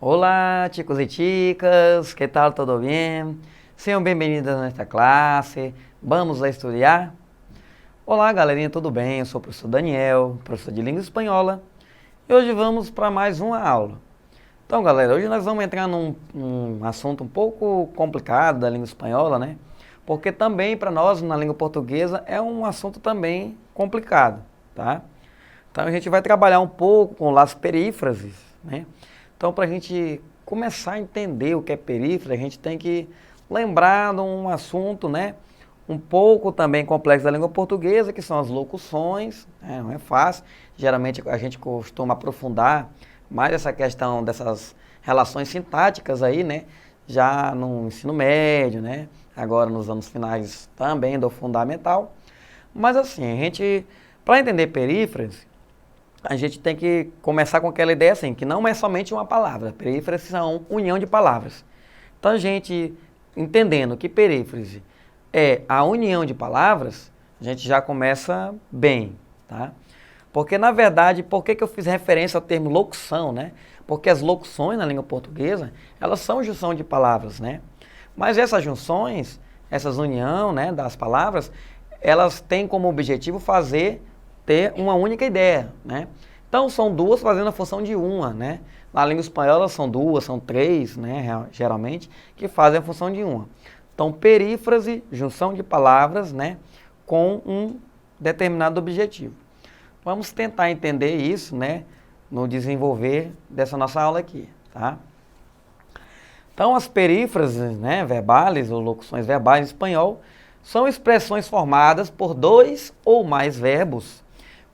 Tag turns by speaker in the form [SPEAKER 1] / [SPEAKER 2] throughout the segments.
[SPEAKER 1] Olá, chicos e chicas, que tal? Tudo bem? Sejam bem-vindos a esta classe. Vamos a estudar? Olá, galerinha, tudo bem? Eu sou o professor Daniel, professor de língua espanhola, e hoje vamos para mais uma aula. Então, galera, hoje nós vamos entrar num assunto um pouco complicado da língua espanhola, né? Porque também para nós, na língua portuguesa, é um assunto também complicado, tá? Então a gente vai trabalhar um pouco com as perífrases, né? Então, para a gente começar a entender o que é perífrase, a gente tem que lembrar de um assunto, né, um pouco também complexo da língua portuguesa, que são as locuções, né, não é fácil. Geralmente a gente costuma aprofundar mais essa questão dessas relações sintáticas aí, né, já no ensino médio, né, agora nos anos finais também do fundamental. Mas assim, a gente, para entender perífrase, a gente tem que começar com aquela ideia assim, que não é somente uma palavra, perífrase são união de palavras. Então a gente, entendendo que perífrase é a união de palavras, a gente já começa bem, tá? Porque na verdade, por que eu fiz referência ao termo locução, né? Porque as locuções na língua portuguesa, elas são junção de palavras, né? Mas essas junções, essas união, né, das palavras, elas têm como objetivo ter uma única ideia, né? Então são duas fazendo a função de uma, né? Na língua espanhola são duas, são três, né, geralmente, que fazem a função de uma. Então perífrase, junção de palavras, né, com um determinado objetivo. Vamos tentar entender isso, né, no desenvolver dessa nossa aula aqui, tá? Então as perífrases, né, verbais ou locuções verbais em espanhol são expressões formadas por dois ou mais verbos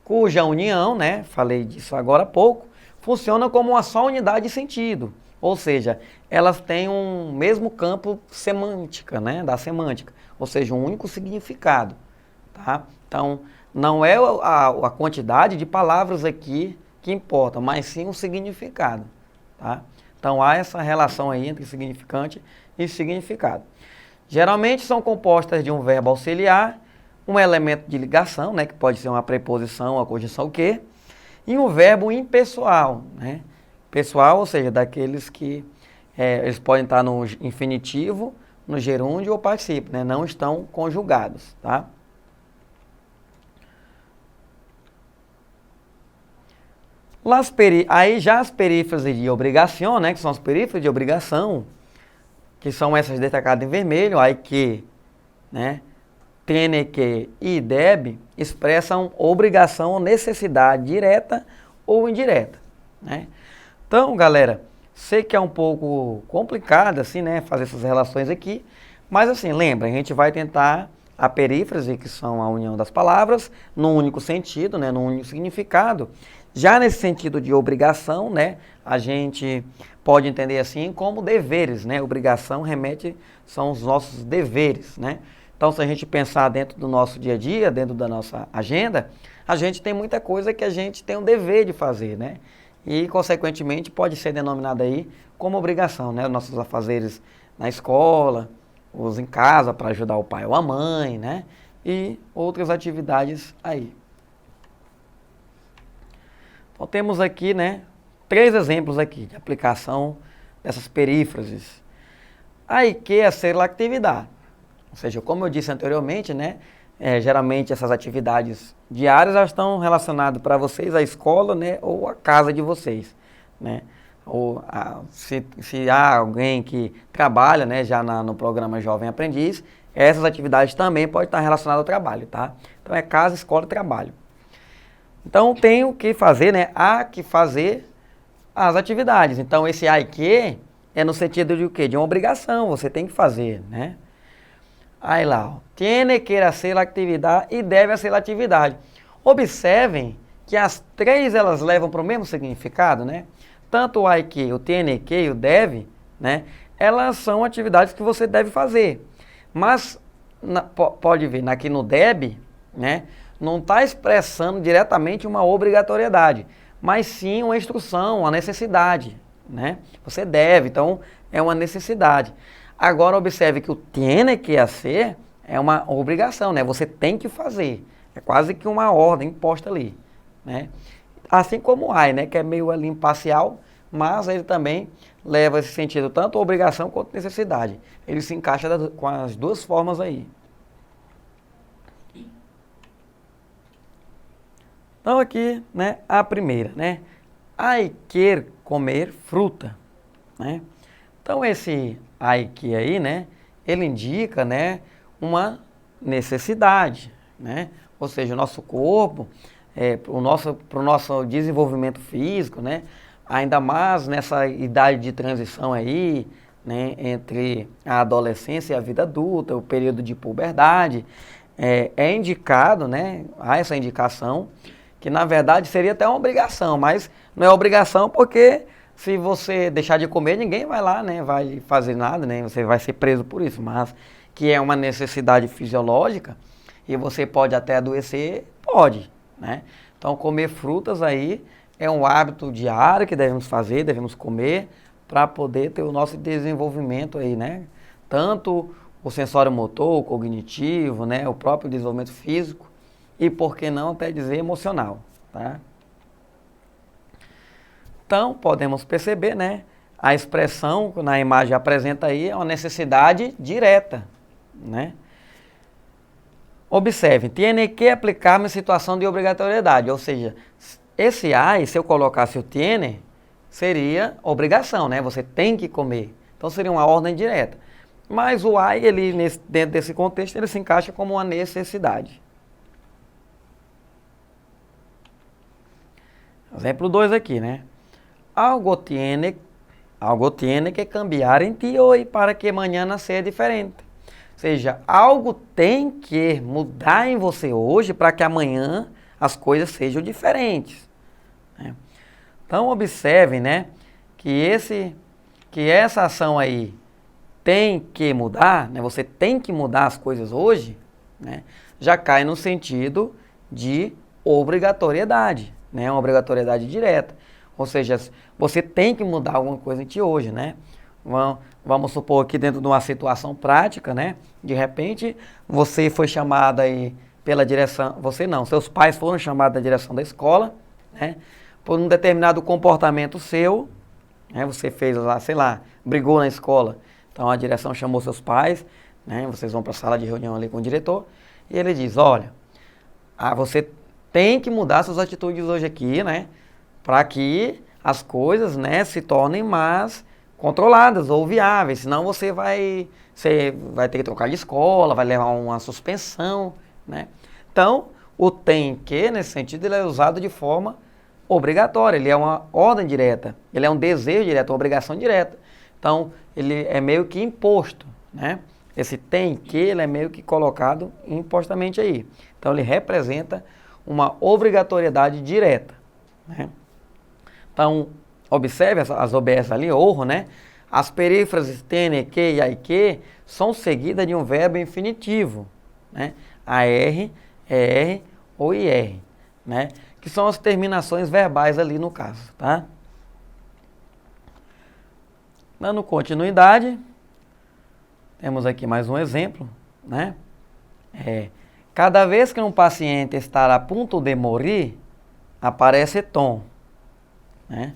[SPEAKER 1] cuja união, né, falei disso agora há pouco, funciona como uma só unidade de sentido. Ou seja, elas têm um mesmo campo semântica, né, da semântica, ou seja, um único significado. Tá? Então, não é a quantidade de palavras aqui que importa, mas sim o significado. Tá? Então, há essa relação aí entre significante e significado. Geralmente são compostas de um verbo auxiliar, um elemento de ligação, né, que pode ser uma preposição, uma conjunção o quê, e um verbo impessoal, né? Pessoal, ou seja, daqueles que eles podem estar no infinitivo, no gerúndio ou particípio, né? Não estão conjugados, tá? Aí já as perífrases de obrigação, né, que são as perífrases de obrigação, que são essas destacadas em vermelho, aí que, né, tiene que e deve expressam obrigação ou necessidade direta ou indireta, né? Então, galera, sei que é um pouco complicado assim, né, fazer essas relações aqui, mas assim, lembra, a gente vai tentar a perífrase, que são a união das palavras, num único sentido, né, num único significado. Já nesse sentido de obrigação, né, a gente pode entender assim como deveres, né? Obrigação são os nossos deveres, né? Então, se a gente pensar dentro do nosso dia a dia, dentro da nossa agenda, a gente tem muita coisa que a gente tem o dever de fazer, né? E, consequentemente, pode ser denominada aí como obrigação, né? Os nossos afazeres na escola, os em casa para ajudar o pai ou a mãe, né? E outras atividades aí. Então, temos aqui, né, 3 exemplos aqui de aplicação dessas perífrases. Aí que é a seletividade. Ou seja, como eu disse anteriormente, né, geralmente essas atividades diárias elas estão relacionadas para vocês à escola, né, ou à casa de vocês, né? Ou se há alguém que trabalha, né, já no programa Jovem Aprendiz, essas atividades também podem estar relacionadas ao trabalho, tá? Então é casa, escola e trabalho. Então tem o que fazer, né? Há que fazer as atividades. Então esse há que é no sentido de o quê? De uma obrigação, você tem que fazer, né? Aí lá, ó, tiene que hacer a atividade e deve hacer a atividade. Observem que as 3 elas levam para o mesmo significado, né? Tanto o há que, o tiene que e o deve, né? Elas são atividades que você deve fazer. Mas pode ver, aqui no deve, né? Não está expressando diretamente uma obrigatoriedade, mas sim uma instrução, uma necessidade, né? Você deve, então é uma necessidade. Agora observe que o tiene que hacer é uma obrigação, né? Você tem que fazer. É quase que uma ordem imposta ali, né? Assim como o há, né? Que é meio ali imparcial, mas ele também leva esse sentido tanto obrigação quanto necessidade. Ele se encaixa com as duas formas aí. Então aqui, né, a primeira, né, ai quer comer fruta, né? Então esse ai que aí, né, ele indica, né, uma necessidade, né? Ou seja, o nosso corpo, para o nosso desenvolvimento físico, né, ainda mais nessa idade de transição aí, né, entre a adolescência e a vida adulta, o período de puberdade, é indicado, né, há essa indicação, que na verdade seria até uma obrigação, mas não é obrigação porque se você deixar de comer, ninguém vai lá, né, vai fazer nada, né, você vai ser preso por isso, mas que é uma necessidade fisiológica e você pode até adoecer, pode, né? Então comer frutas aí é um hábito diário que devemos fazer, devemos comer para poder ter o nosso desenvolvimento aí, né? Tanto o sensório motor, o cognitivo, né, o próprio desenvolvimento físico e, por que não, até dizer emocional, tá? Então, podemos perceber, né, a expressão que na imagem apresenta aí é uma necessidade direta, né? Observe, tiene que aplicar-me situação de obrigatoriedade, ou seja, esse ai, se eu colocasse o tiene, seria obrigação, né? Você tem que comer. Então seria uma ordem direta. Mas o ai, ele, dentro desse contexto, ele se encaixa como uma necessidade. Exemplo 2 aqui, né? Algo tiene que cambiar em ti hoje para que mañana seja diferente. Ou seja, algo tem que mudar em você hoje para que amanhã as coisas sejam diferentes, né? Então observem, né, que essa ação aí tem que mudar, né, você tem que mudar as coisas hoje, né, já cai no sentido de obrigatoriedade, né, uma obrigatoriedade direta. Ou seja, você tem que mudar alguma coisa em ti hoje, né? Vamos supor que dentro de uma situação prática, né? De repente, você foi chamado aí pela direção, você não, seus pais foram chamados da direção da escola, né? Por um determinado comportamento seu, né? Você fez lá, sei lá, brigou na escola. Então a direção chamou seus pais, né? Vocês vão para a sala de reunião ali com o diretor, e ele diz, olha, você tem que mudar suas atitudes hoje aqui, né? Para que as coisas, né, se tornem mais controladas ou viáveis, senão você vai ter que trocar de escola, vai levar uma suspensão, né? Então, o tem que, nesse sentido, ele é usado de forma obrigatória, ele é uma ordem direta, ele é um desejo direto, uma obrigação direta. Então, ele é meio que imposto, né? Esse tem que, ele é meio que colocado impostamente aí. Então, ele representa uma obrigatoriedade direta, né? Então, observe as OBS ali, orro, né? As perífrases tene, que e ai que são seguidas de um verbo infinitivo, né? AR, ER ou IR, né? Que são as terminações verbais ali no caso, tá? Dando continuidade, temos aqui mais um exemplo, né? Cada vez que um paciente está a ponto de morrer, aparece tom, né?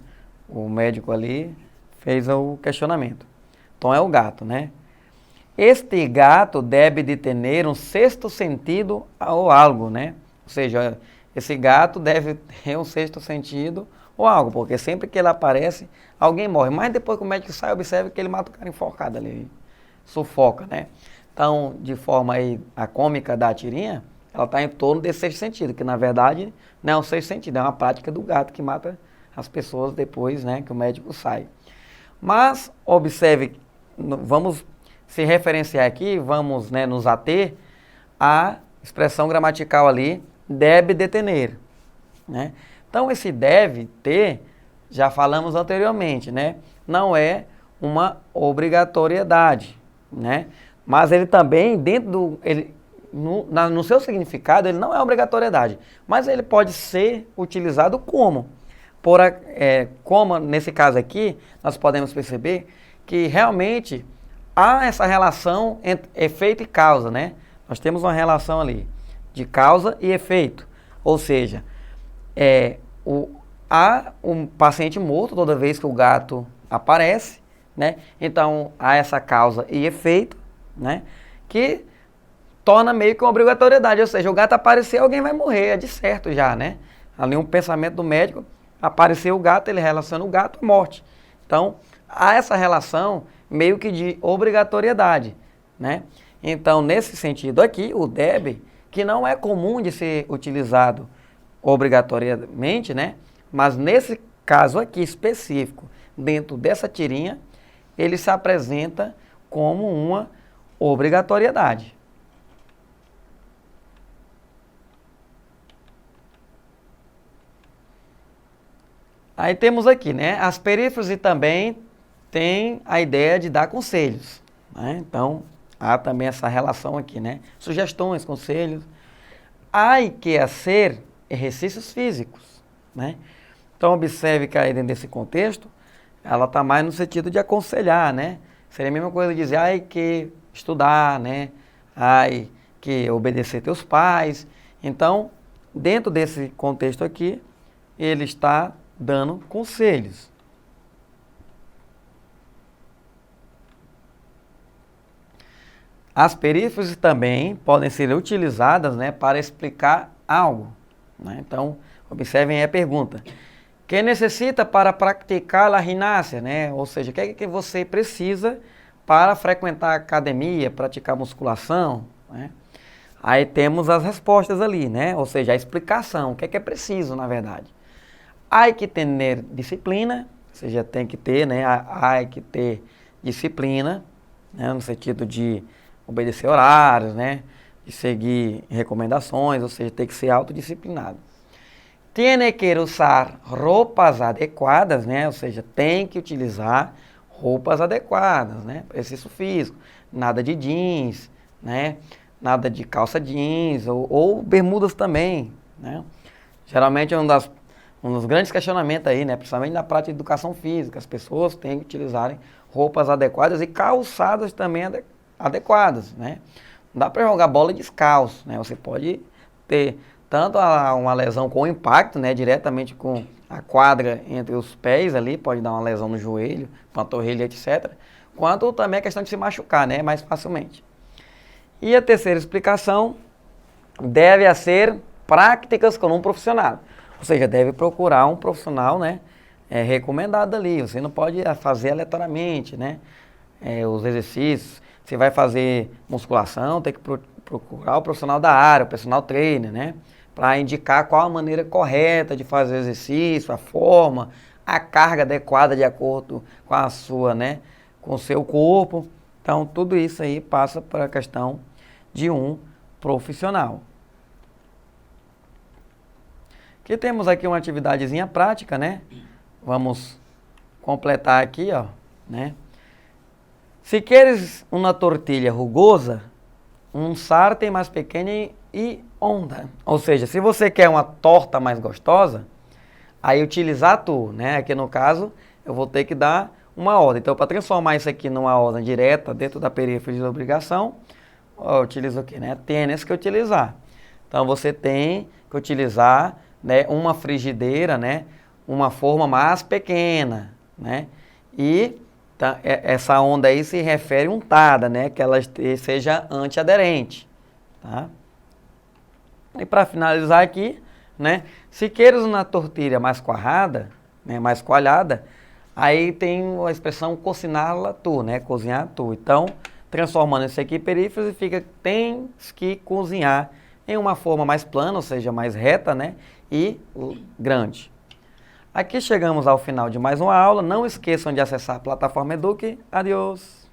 [SPEAKER 1] O médico ali fez o questionamento. Tom é o gato, né? Este gato deve de ter um sexto sentido ou algo, né? Ou seja, esse gato deve ter um sexto sentido ou algo, porque sempre que ele aparece, alguém morre. Mas depois que o médico sai, observe que ele mata o cara enforcado ali, sufoca, né? Então, de forma aí, a cômica da tirinha, ela está em torno desse sexto sentido, que na verdade não é um sexto sentido, é uma prática do gato que mata as pessoas depois, né, que o médico sai. Mas, observe, vamos se referenciar aqui, vamos, né, nos ater à expressão gramatical ali, deve de ter, né? Então, esse deve ter, já falamos anteriormente, né? Não é uma obrigatoriedade, né? Mas ele também, no seu significado, ele não é obrigatoriedade, mas ele pode ser utilizado como. Como nesse caso aqui, nós podemos perceber que realmente há essa relação entre efeito e causa, né? Nós temos uma relação ali de causa e efeito, ou seja, há um paciente morto toda vez que o gato aparece, né? Então, há essa causa e efeito, né? Que torna meio que uma obrigatoriedade, ou seja, o gato aparecer, alguém vai morrer, é de certo já, né? Ali um pensamento do médico, apareceu o gato, ele relaciona o gato à morte. Então, há essa relação meio que de obrigatoriedade, né? Então, nesse sentido aqui, o DEB, que não é comum de ser utilizado obrigatoriamente, né? Mas nesse caso aqui específico, dentro dessa tirinha, ele se apresenta como uma obrigatoriedade. Aí temos aqui, né? As perífrases também têm a ideia de dar conselhos, né? Então, há também essa relação aqui, né? Sugestões, conselhos. Há que ser exercícios físicos, né? Então, observe que aí dentro desse contexto, ela está mais no sentido de aconselhar, né? Seria a mesma coisa de dizer, ai que estudar, né? Ai que obedecer teus pais. Então, dentro desse contexto aqui, ele está dando conselhos. As perífrases também podem ser utilizadas, né, para explicar algo, né? Então, observem aí a pergunta. Que necessita para praticar a ginástica, né? Ou seja, o que é que você precisa para frequentar a academia, praticar musculação, né? Aí temos as respostas ali, né? Ou seja, a explicação, o que é preciso, na verdade. Há que ter disciplina, ou seja, tem que ter, né? Há que ter disciplina, né? No sentido de obedecer horários, né? De seguir recomendações, ou seja, tem que ser autodisciplinado. Tiene que usar roupas adequadas, né? Ou seja, tem que utilizar roupas adequadas, né? Para exercício físico. Nada de jeans, né? Nada de calça jeans ou bermudas também, né? Geralmente é um dos grandes questionamentos aí, né? Principalmente na prática de educação física. As pessoas têm que utilizarem roupas adequadas e calçadas também adequadas, né? Não dá para jogar bola descalço, né? Você pode ter tanto uma lesão com impacto, né, diretamente com a quadra entre os pés ali, pode dar uma lesão no joelho, panturrilha, etc. Quanto também a questão de se machucar, né, mais facilmente. E a terceira explicação deve ser práticas com um profissional. Ou seja, deve procurar um profissional, né, recomendado ali. Você não pode fazer aleatoriamente, né, os exercícios. Você vai fazer musculação, tem que procurar o profissional da área, o personal trainer, né? Para indicar qual a maneira correta de fazer o exercício, a forma, a carga adequada de acordo com a sua, né? Com o seu corpo. Então, tudo isso aí passa para a questão de um profissional. Aqui temos aqui uma atividadezinha prática, né? Vamos completar aqui, ó, né? Se queres uma tortilha rugosa, um sartén mais pequeno e onda. Ou seja, se você quer uma torta mais gostosa, aí utilizar tu, né? Aqui no caso, eu vou ter que dar uma ordem. Então, para transformar isso aqui numa ordem direta dentro da perífrase de obrigação, eu utilizo o quê, né? Tênis que utilizar. Então, você tem que utilizar, né, uma frigideira, né? Uma forma mais pequena, né? E essa onda aí se refere untada, né? Que ela seja antiaderente, tá? E para finalizar aqui, né? Se queres uma tortilha mais coalhada, né? Mais coalhada, aí tem a expressão cociná-la tu, né? Cozinhar tu. Então, transformando isso aqui em perífrase, fica tens que cozinhar em uma forma mais plana, ou seja, mais reta, né? E grande. Aqui chegamos ao final de mais uma aula. Não esqueçam de acessar a plataforma Eduque. Adiós!